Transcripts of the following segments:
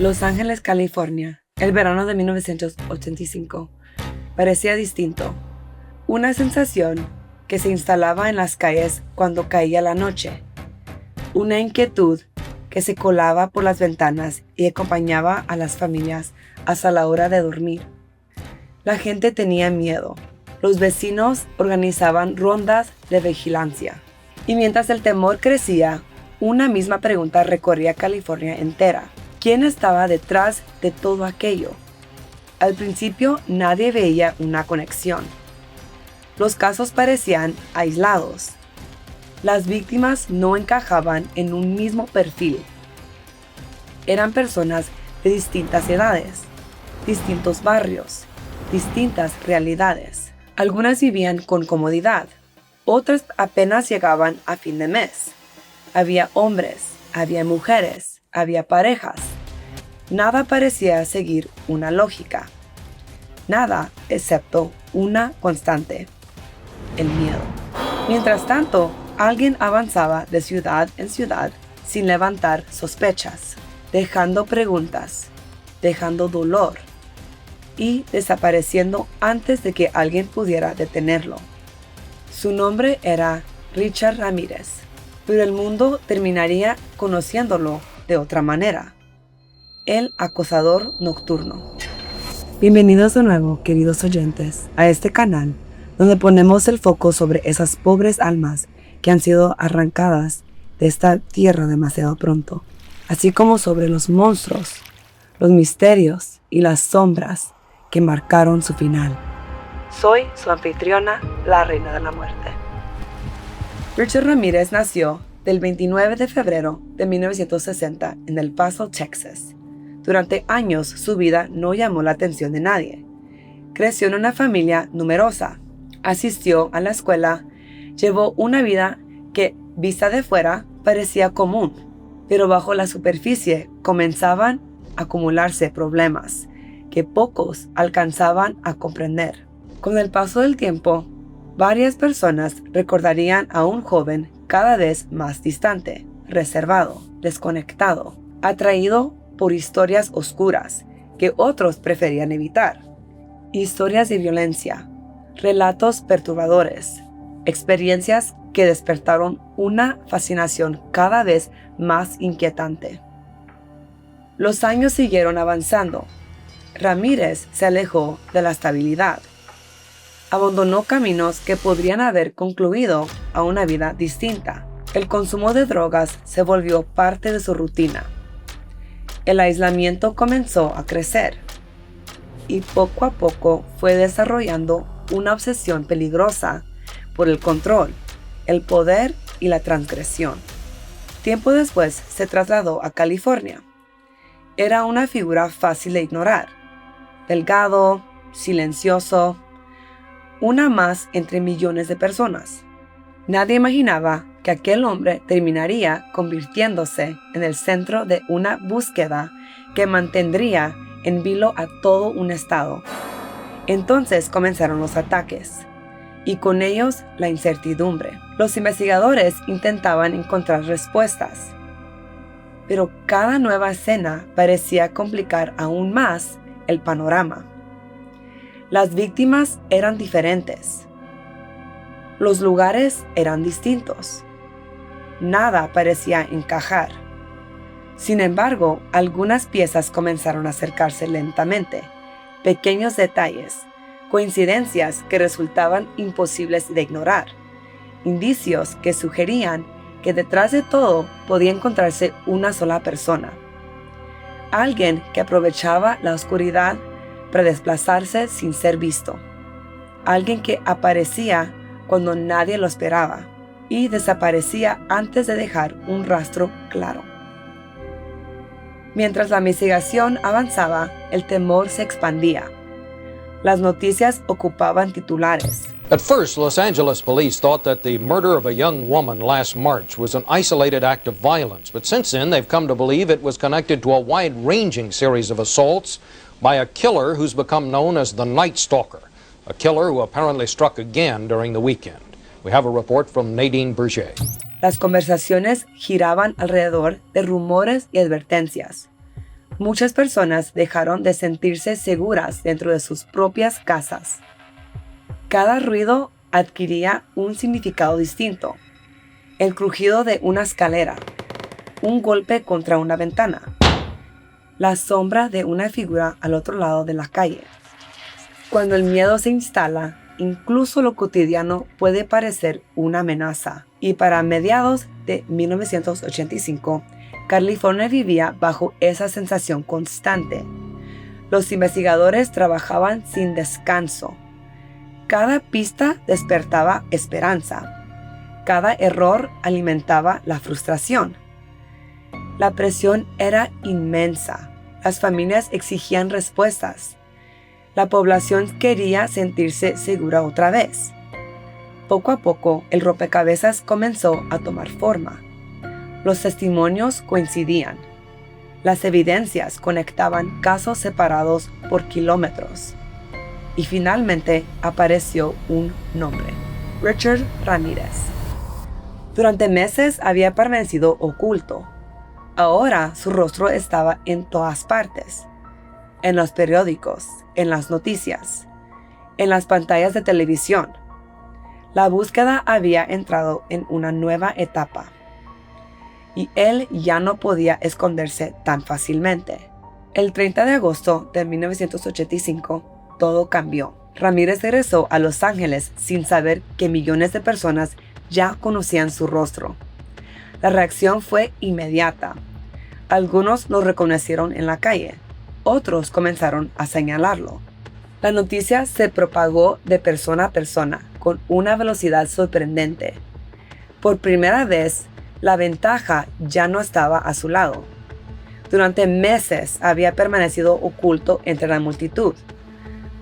Los Ángeles, California. El verano de 1985 parecía distinto. Una sensación que se instalaba en las calles cuando caía la noche. Una inquietud que se colaba por las ventanas y acompañaba a las familias hasta la hora de dormir. La gente tenía miedo. Los vecinos organizaban rondas de vigilancia. Y mientras el temor crecía, una misma pregunta recorría California entera. ¿Quién estaba detrás de todo aquello? Al principio nadie veía una conexión. Los casos parecían aislados. Las víctimas no encajaban en un mismo perfil. Eran personas de distintas edades, distintos barrios, distintas realidades. Algunas vivían con comodidad, otras apenas llegaban a fin de mes. Había hombres, había mujeres, había parejas. Nada parecía seguir una lógica. Nada excepto una constante: el miedo. Mientras tanto, alguien avanzaba de ciudad en ciudad sin levantar sospechas, dejando preguntas, dejando dolor y desapareciendo antes de que alguien pudiera detenerlo. Su nombre era Richard Ramírez, pero el mundo terminaría conociéndolo de otra manera: el acosador nocturno. Bienvenidos de nuevo, queridos oyentes, a este canal donde ponemos el foco sobre esas pobres almas que han sido arrancadas de esta tierra demasiado pronto, así como sobre los monstruos, los misterios y las sombras que marcaron su final. Soy su anfitriona, la Reina de la Muerte. Richard Ramírez nació del 29 de febrero de 1960 en El Paso, Texas. Durante años su vida no llamó la atención de nadie. Creció en una familia numerosa, asistió a la escuela, llevó una vida que, vista de fuera, parecía común, pero bajo la superficie comenzaban a acumularse problemas que pocos alcanzaban a comprender. Con el paso del tiempo, varias personas recordarían a un joven cada vez más distante, reservado, desconectado, atraído por historias oscuras que otros preferían evitar. Historias de violencia, relatos perturbadores, experiencias que despertaron una fascinación cada vez más inquietante. Los años siguieron avanzando. Ramírez se alejó de la estabilidad. Abandonó caminos que podrían haber concluido a una vida distinta. El consumo de drogas se volvió parte de su rutina. El aislamiento comenzó a crecer y poco a poco fue desarrollando una obsesión peligrosa por el control, el poder y la transgresión. Tiempo después se trasladó a California. Era una figura fácil de ignorar, delgado, silencioso, una más entre millones de personas. Nadie imaginaba que aquel hombre terminaría convirtiéndose en el centro de una búsqueda que mantendría en vilo a todo un estado. Entonces comenzaron los ataques, y con ellos la incertidumbre. Los investigadores intentaban encontrar respuestas, pero cada nueva escena parecía complicar aún más el panorama. Las víctimas eran diferentes. Los lugares eran distintos. Nada parecía encajar. Sin embargo, algunas piezas comenzaron a acercarse lentamente. Pequeños detalles, coincidencias que resultaban imposibles de ignorar, indicios que sugerían que detrás de todo podía encontrarse una sola persona. Alguien que aprovechaba la oscuridad para desplazarse sin ser visto. Alguien que aparecía cuando nadie lo esperaba y desaparecía antes de dejar un rastro claro. Mientras la investigación avanzaba, el temor se expandía. Las noticias ocupaban titulares. At first, Los Angeles police thought that the murder of a young woman last March was an isolated act of violence, but since then they've come to believe it was connected to a wide-ranging series of assaults by a killer who's become known as the Night Stalker, a killer who apparently struck again during the weekend. We have a report from Nadine Berger. Las conversaciones giraban alrededor de rumores y advertencias. Muchas personas dejaron de sentirse seguras dentro de sus propias casas. Cada ruido adquiría un significado distinto. El crujido de una escalera, un golpe contra una ventana, la sombra de una figura al otro lado de la calle. Cuando el miedo se instala, incluso lo cotidiano puede parecer una amenaza. Y para mediados de 1985, California vivía bajo esa sensación constante. Los investigadores trabajaban sin descanso. Cada pista despertaba esperanza. Cada error alimentaba la frustración. La presión era inmensa. Las familias exigían respuestas. La población quería sentirse segura otra vez. Poco a poco, el rompecabezas comenzó a tomar forma. Los testimonios coincidían. Las evidencias conectaban casos separados por kilómetros. Y finalmente apareció un nombre: Richard Ramírez. Durante meses había permanecido oculto. Ahora su rostro estaba en todas partes. En los periódicos, en las noticias, en las pantallas de televisión. La búsqueda había entrado en una nueva etapa. Y él ya no podía esconderse tan fácilmente. El 30 de agosto de 1985, todo cambió. Ramírez regresó a Los Ángeles sin saber que millones de personas ya conocían su rostro. La reacción fue inmediata. Algunos lo reconocieron en la calle. Otros comenzaron a señalarlo. La noticia se propagó de persona a persona con una velocidad sorprendente. Por primera vez, la ventaja ya no estaba a su lado. Durante meses había permanecido oculto entre la multitud.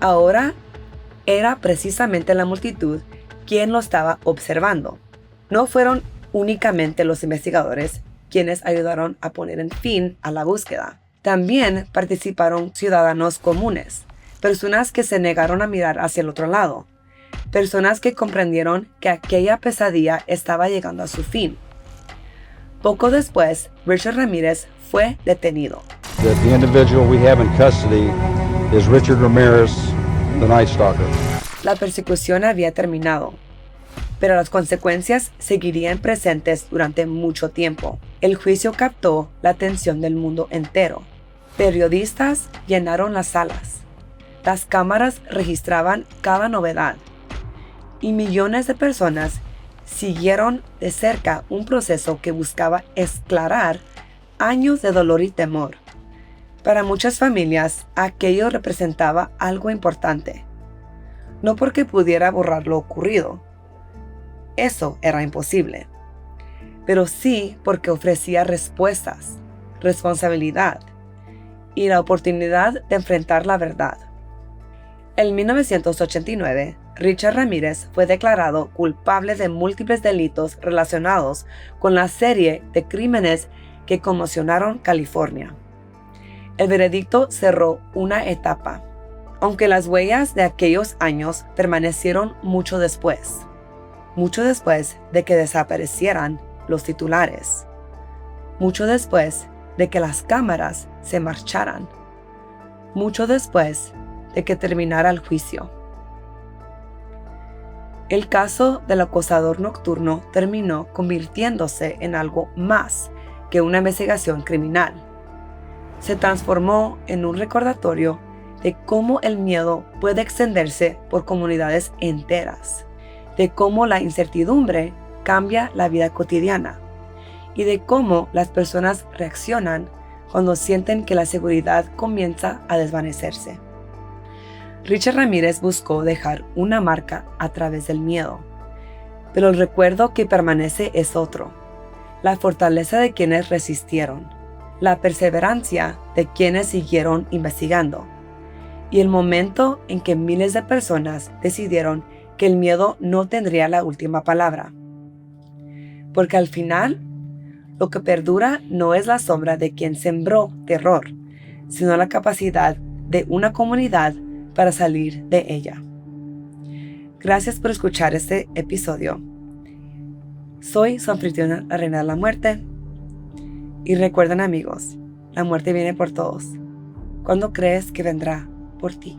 Ahora era precisamente la multitud quien lo estaba observando. No fueron únicamente los investigadores quienes ayudaron a poner en fin a la búsqueda. También participaron ciudadanos comunes, personas que se negaron a mirar hacia el otro lado, personas que comprendieron que aquella pesadilla estaba llegando a su fin. Poco después, Richard Ramírez fue detenido. The individual we have in custody is Richard Ramirez, the Night Stalker. La persecución había terminado, pero las consecuencias seguirían presentes durante mucho tiempo. El juicio captó la atención del mundo entero. Periodistas llenaron las salas. Las cámaras registraban cada novedad. Y millones de personas siguieron de cerca un proceso que buscaba esclarar años de dolor y temor. Para muchas familias, aquello representaba algo importante. No porque pudiera borrar lo ocurrido. Eso era imposible. Pero sí porque ofrecía respuestas, responsabilidad y la oportunidad de enfrentar la verdad. En 1989, Richard Ramírez fue declarado culpable de múltiples delitos relacionados con la serie de crímenes que conmocionaron California. El veredicto cerró una etapa, aunque las huellas de aquellos años permanecieron mucho después de que desaparecieran los titulares, mucho después de que las cámaras se marcharan, mucho después de que terminara el juicio. El caso del acosador nocturno terminó convirtiéndose en algo más que una investigación criminal. Se transformó en un recordatorio de cómo el miedo puede extenderse por comunidades enteras, de cómo la incertidumbre cambia la vida cotidiana y de cómo las personas reaccionan cuando sienten que la seguridad comienza a desvanecerse. Richard Ramírez buscó dejar una marca a través del miedo, pero el recuerdo que permanece es otro: la fortaleza de quienes resistieron, la perseverancia de quienes siguieron investigando, y el momento en que miles de personas decidieron que el miedo no tendría la última palabra. Porque al final, lo que perdura no es la sombra de quien sembró terror, sino la capacidad de una comunidad para salir de ella. Gracias por escuchar este episodio. Soy su anfitriona, la Reina de la Muerte. Y recuerden, amigos, La muerte viene por todos. ¿Cuándo crees que vendrá por ti?